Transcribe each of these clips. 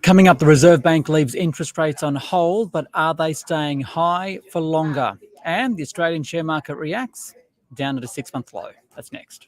Coming up, the Reserve Bank leaves interest rates on hold, but are they staying high for longer? And the Australian share market reacts down at a 6-month low. That's next.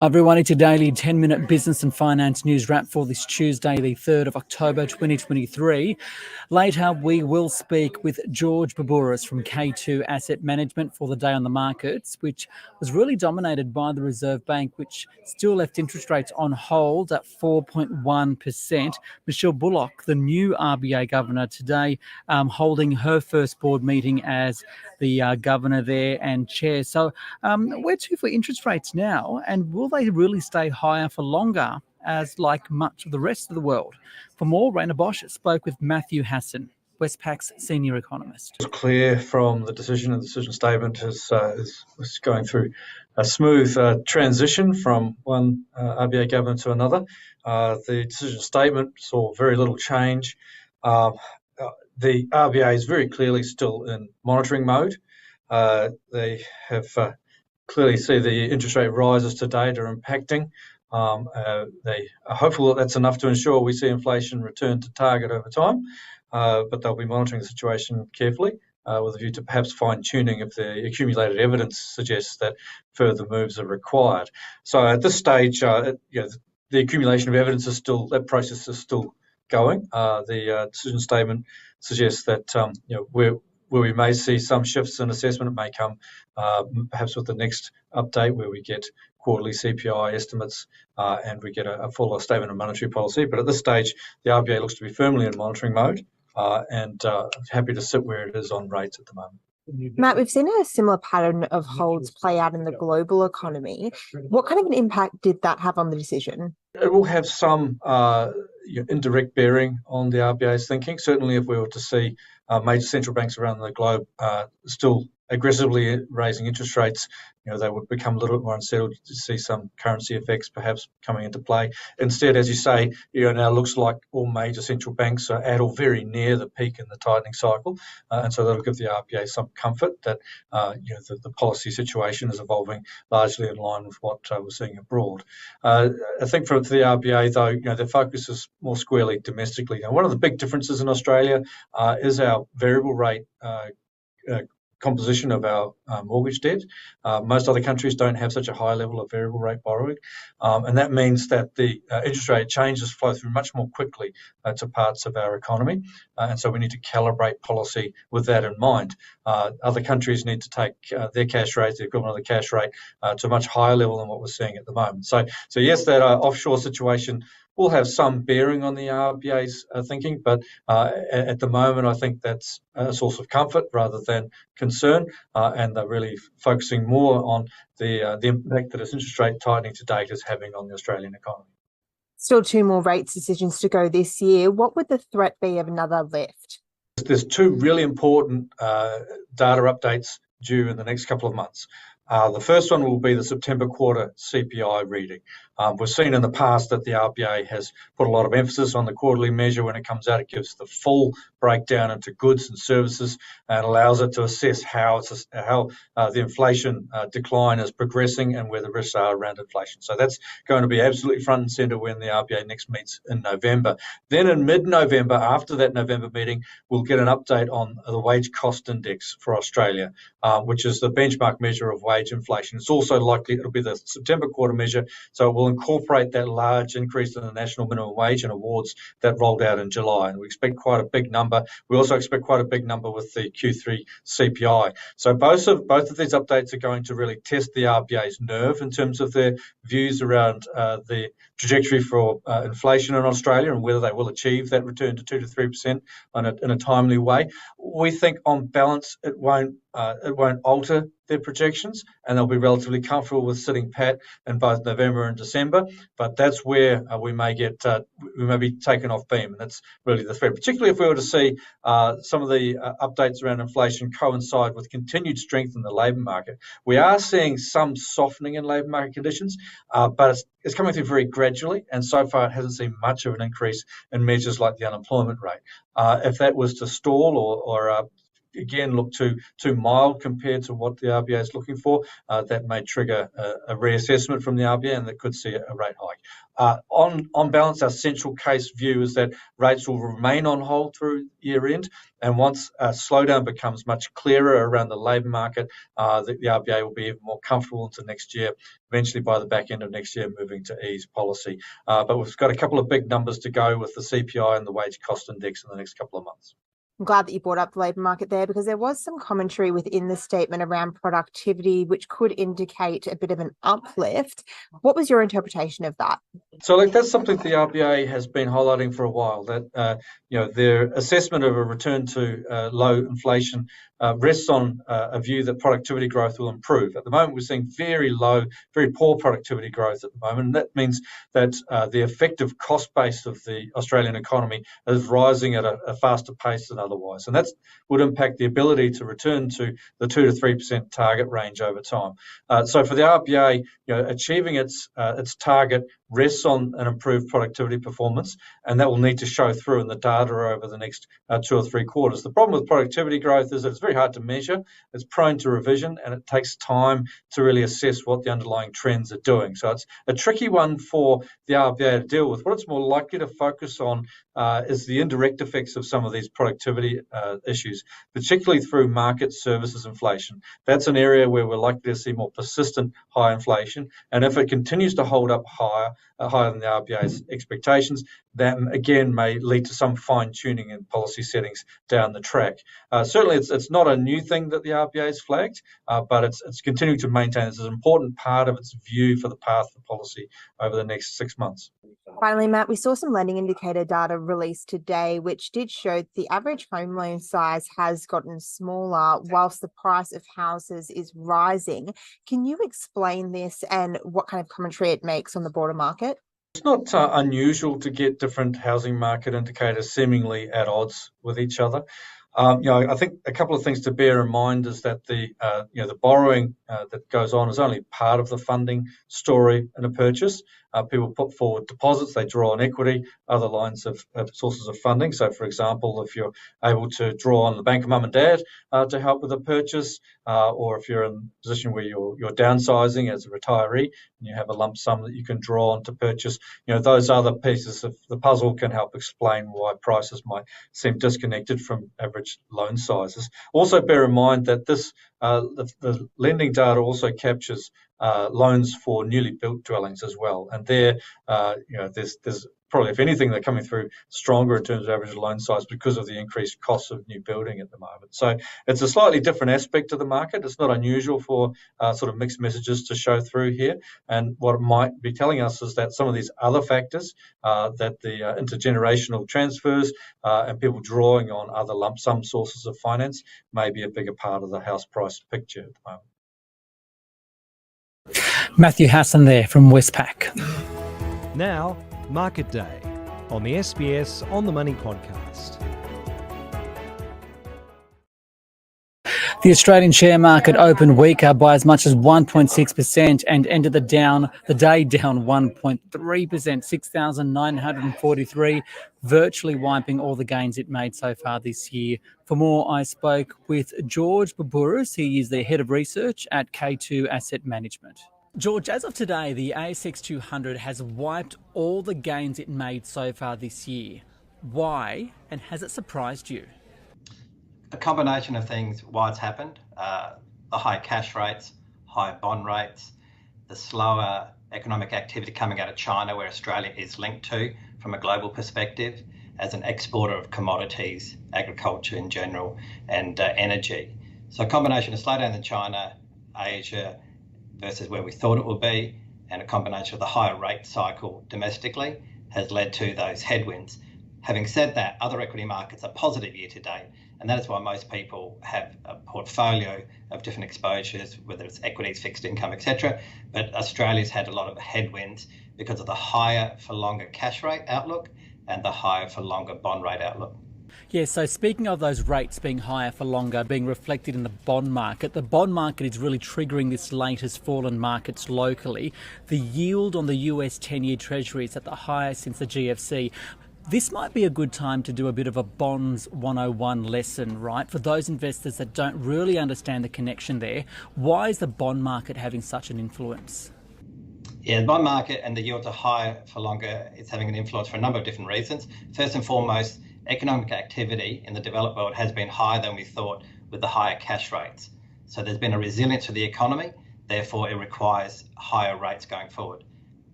Everyone, it's a daily 10-minute business and finance news wrap for this Tuesday, the 3rd of October 2023. Later, we will speak with George Boubouras from K2 Asset Management for the day on the markets, which was really dominated by the Reserve Bank, which still left interest rates on hold at 4.1%. Michele Bullock, the new RBA Governor today, holding her first board meeting as the Governor there and Chair. So where to for interest rates now, and will they really stay higher for longer, as like much of the rest of the world? For more, Rhayna Bosch spoke with Matthew Hassan, Westpac's senior economist. It's clear from the decision and decision statement is going through a smooth transition from one RBA governor to another. The decision statement saw very little change. The RBA is very clearly still in monitoring mode. They have clearly see the interest rate rises to date are impacting. They are hopeful that that's enough to ensure we see inflation return to target over time, but they'll be monitoring the situation carefully with a view to perhaps fine-tuning if the accumulated evidence suggests that further moves are required. So at this stage, the accumulation of evidence is still, that process is still going. The decision statement suggests that where we may see some shifts in assessment, it may come perhaps with the next update where we get quarterly CPI estimates and we get a fuller statement of monetary policy. But at this stage, the RBA looks to be firmly in monitoring mode and happy to sit where it is on rates at the moment. Matt, we've seen a similar pattern of holds play out in the global economy. What kind of an impact did that have on the decision? It will have some indirect bearing on the RBA's thinking. Certainly if we were to see major central banks around the globe still aggressively raising interest rates, they would become a little bit more unsettled to see some currency effects perhaps coming into play. Instead, as you say, now looks like all major central banks are at or very near the peak in the tightening cycle, and so that'll give the RBA some comfort that the policy situation is evolving largely in line with what we're seeing abroad. I think for the RBA, though, their focus is more squarely domestically. Now, one of the big differences in Australia is our variable rate composition of our mortgage debt. Most other countries don't have such a high level of variable rate borrowing, and that means that the interest rate changes flow through much more quickly to parts of our economy, and so we need to calibrate policy with that in mind. Other countries need to take their cash rate, the equivalent of the cash rate, to a much higher level than what we're seeing at the moment. So yes, that offshore situation will have some bearing on the RBA's thinking, but at the moment, I think that's a source of comfort rather than concern, and they're really focusing more on the impact that this interest rate tightening to date is having on the Australian economy. Still 2 more rates decisions to go this year. What would the threat be of another lift? There's 2 really important data updates due in the next couple of months. The first one will be the September quarter CPI reading. We've seen in the past that the RBA has put a lot of emphasis on the quarterly measure. When it comes out, it gives the full breakdown into goods and services and allows it to assess how the inflation decline is progressing and where the risks are around inflation. So that's going to be absolutely front and centre when the RBA next meets in November. Then in mid-November, after that November meeting, we'll get an update on the wage cost index for Australia, which is the benchmark measure of wage inflation. It's also likely it'll be the September quarter measure, so it will incorporate that large increase in the national minimum wage and awards that rolled out in July. And we expect quite a big number. We also expect quite a big number with the Q3 CPI. So both of these updates are going to really test the RBA's nerve in terms of their views around the trajectory for inflation in Australia and whether they will achieve that return to 2 to 3% in a timely way. We think on balance it won't it won't alter their projections, and they'll be relatively comfortable with sitting pat in both November and December. But that's where we may be taken off beam, and that's really the threat. Particularly if we were to see some of the updates around inflation coincide with continued strength in the labour market. We are seeing some softening in labour market conditions, but it's coming through very gradually, and so far it hasn't seen much of an increase in measures like the unemployment rate. If that was to stall or again look too mild compared to what the RBA is looking for, that may trigger a reassessment from the RBA, and that could see a rate hike. On balance, our central case view is that rates will remain on hold through year end, and once a slowdown becomes much clearer around the labour market, the RBA will be even more comfortable into next year, eventually by the back end of next year moving to ease policy. But we've got a couple of big numbers to go with the CPI and the wage cost index in the next couple of months. I'm glad that you brought up the labour market there, because there was some commentary within the statement around productivity, which could indicate a bit of an uplift. What was your interpretation of that? So that's something the RBA has been highlighting for a while, that their assessment of a return to low inflation rests on a view that productivity growth will improve. At the moment, we're seeing very low, very poor productivity growth at the moment, and that means that the effective cost base of the Australian economy is rising at a faster pace than otherwise, and that would impact the ability to return to the 2 to 3% target range over time. So for the RBA, achieving its target rests on an improved productivity performance, and that will need to show through in the data over the next 2 or 3 quarters. The problem with productivity growth is that it's very hard to measure, it's prone to revision, and it takes time to really assess what the underlying trends are doing. So it's a tricky one for the RBA to deal with. What it's more likely to focus on is the indirect effects of some of these productivity issues, particularly through market services inflation. That's an area where we're likely to see more persistent high inflation, and if it continues to hold up higher than the RBA's expectations, that again may lead to some fine-tuning in policy settings down the track. Certainly, it's not a new thing that the RBA has flagged, but it's continuing to maintain this as an important part of its view for the path of policy over the next 6 months. Finally, Matt, we saw some lending indicator data released today, which did show the average home loan size has gotten smaller whilst the price of houses is rising. Can you explain this and what kind of commentary it makes on the broader market? It's not unusual to get different housing market indicators seemingly at odds with each other. I think a couple of things to bear in mind is that the borrowing that goes on is only part of the funding story in a purchase. People put forward deposits, they draw on equity, other lines of sources of funding. So, for example, if you're able to draw on the bank of mum and dad to help with a purchase, or if you're in a position where you're downsizing as a retiree and you have a lump sum that you can draw on to purchase, those other pieces of the puzzle can help explain why prices might seem disconnected from average loan sizes. Also, bear in mind that this the lending data also captures loans for newly built dwellings as well, and there's probably, if anything, they're coming through stronger in terms of average loan size because of the increased costs of new building at the moment. So it's a slightly different aspect of the market. It's not unusual for sort of mixed messages to show through here, and what it might be telling us is that some of these other factors, that the intergenerational transfers and people drawing on other lump sum sources of finance may be a bigger part of the house price picture at the moment. Matthew Hassan there from Westpac. Now, Market Day on the SBS On the Money podcast. The Australian share market opened weaker by as much as 1.6% and ended the day down 1.3%, 6,943, virtually wiping all the gains it made so far this year. For more, I spoke with George Boubouras. He is the head of research at K2 Asset Management. George, as of today, the ASX 200 has wiped all the gains it made so far this year. Why, and has it surprised you? A combination of things why it's happened. The high cash rates, high bond rates, the slower economic activity coming out of China, where Australia is linked to from a global perspective as an exporter of commodities, agriculture in general, and energy. So a combination of slowdown in China, Asia, versus where we thought it would be, and a combination of the higher rate cycle domestically has led to those headwinds. Having said that, other equity markets are positive year to date, And that is why most people have a portfolio of different exposures, whether it's equities, fixed income, etc. But Australia's had a lot of headwinds because of the higher for longer cash rate outlook and the higher for longer bond rate outlook. Yeah, so speaking of those rates being higher for longer, being reflected in the bond market is really triggering this latest fall in markets locally. The yield on the US 10-year Treasury is at the highest since the GFC. This might be a good time to do a bit of a Bonds 101 lesson, right? For those investors that don't really understand the connection there, why is the bond market having such an influence? Yeah, the bond market and the yields are higher for longer. It's having an influence for a number of different reasons. First and foremost, economic activity in the developed world has been higher than we thought with the higher cash rates. So there's been a resilience to the economy, therefore it requires higher rates going forward.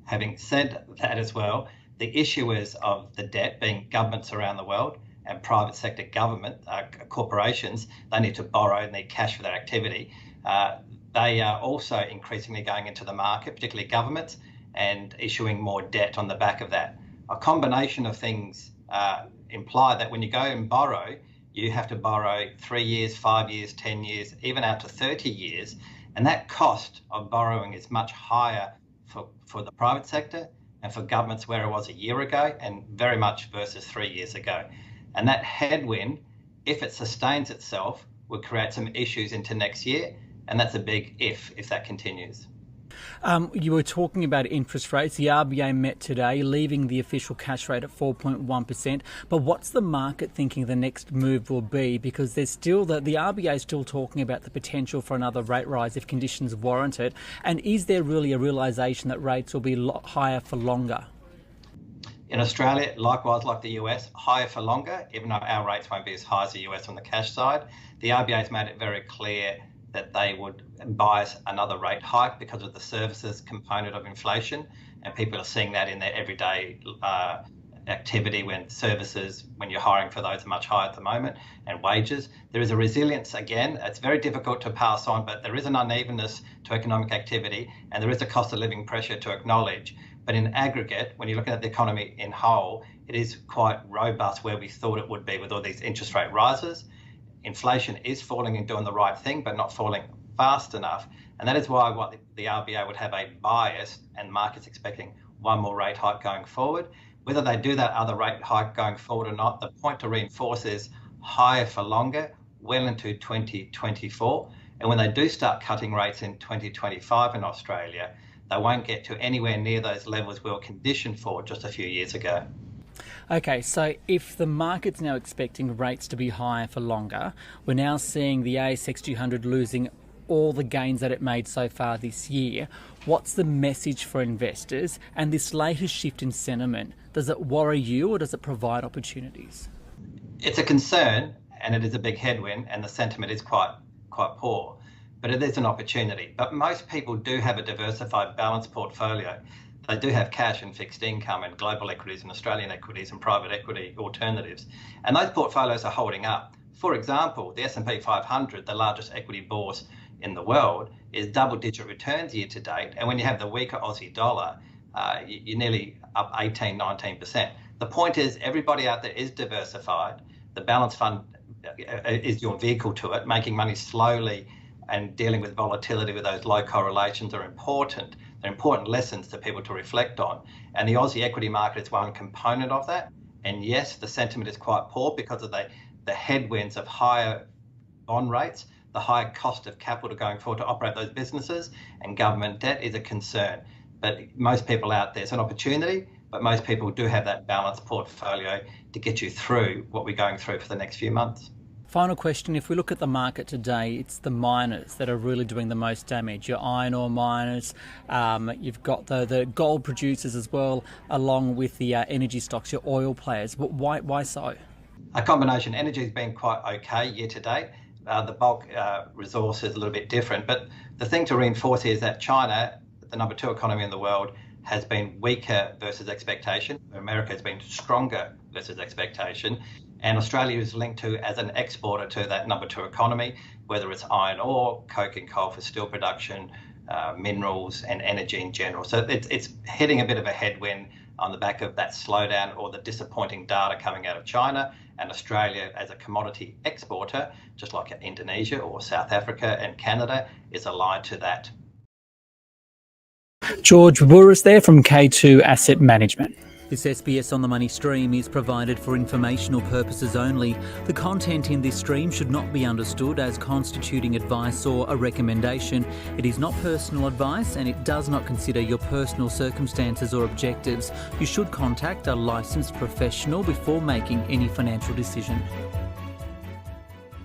Having said that as well, the issuers of the debt, being governments around the world and private sector government corporations, they need to borrow, need cash for their activity. They are also increasingly going into the market, particularly governments, and issuing more debt on the back of that. A combination of things imply that when you go and borrow, you have to borrow 3 years, 5 years, 10 years, even out to 30 years. And that cost of borrowing is much higher for the private sector and for governments where it was a year ago and very much versus 3 years ago. And that headwind, if it sustains itself, will create some issues into next year. And that's a big if that continues. You were talking about interest rates. The RBA met today, leaving the official cash rate at 4.1%. But what's the market thinking the next move will be? Because there's still the RBA is still talking about the potential for another rate rise if conditions warrant it. And is there really a realisation that rates will be higher for longer? In Australia, likewise, like the US, higher for longer, even though our rates won't be as high as the US on the cash side. The RBA has made it very clear that they would bias another rate hike because of the services component of inflation. And people are seeing that in their everyday activity when you're hiring for those are much higher at the moment, and wages. There is a resilience again. It's very difficult to pass on, but there is an unevenness to economic activity and there is a cost of living pressure to acknowledge. But in aggregate, when you're looking at the economy in whole, it is quite robust where we thought it would be with all these interest rate rises. Inflation is falling and doing the right thing, but not falling fast enough. And that is why what the RBA would have a bias and markets expecting one more rate hike going forward. Whether they do that other rate hike going forward or not, the point to reinforce is higher for longer, well into 2024. And when they do start cutting rates in 2025 in Australia, they won't get to anywhere near those levels we were conditioned for just a few years ago. Okay, so if the market's now expecting rates to be higher for longer, we're now seeing the ASX 200 losing all the gains that it made so far this year. What's the message for investors? And this latest shift in sentiment, does it worry you or does it provide opportunities? It's a concern and it is a big headwind and the sentiment is quite poor, but it is an opportunity. But most people do have a diversified, balanced portfolio. They do have cash and fixed income and global equities and Australian equities and private equity alternatives. And those portfolios are holding up. For example, the S&P 500, the largest equity bourse in the world, is double-digit returns year to date. And when you have the weaker Aussie dollar, you're nearly up 18, 19%. The point is everybody out there is diversified. The balance fund is your vehicle to it. Making money slowly and dealing with volatility with those low correlations are important. They're important lessons to people to reflect on. And the Aussie equity market is one component of that. And yes, the sentiment is quite poor because of the headwinds of higher bond rates, the higher cost of capital going forward to operate those businesses, and government debt is a concern. But most people out there, it's an opportunity, but most people do have that balanced portfolio to get you through what we're going through for the next few months. Final question, if we look at the market today, it's the miners that are really doing the most damage. Your iron ore miners, you've got the gold producers as well, along with the energy stocks, your oil players. But why so? A combination. Energy has been quite okay year to date. The bulk resource is a little bit different. But the thing to reinforce here is that China, the number 2 economy in the world, has been weaker versus expectation. America has been stronger versus expectation. And Australia is linked to as an exporter to that number 2 economy, whether it's iron ore, coke and coal for steel production, minerals and energy in general. So it's hitting a bit of a headwind on the back of that slowdown or the disappointing data coming out of China. And Australia, as a commodity exporter, just like Indonesia or South Africa and Canada, is aligned to that. George Boubouras there from K2 Asset Management. This SBS On The Money stream is provided for informational purposes only. The content in this stream should not be understood as constituting advice or a recommendation. It is not personal advice and it does not consider your personal circumstances or objectives. You should contact a licensed professional before making any financial decision.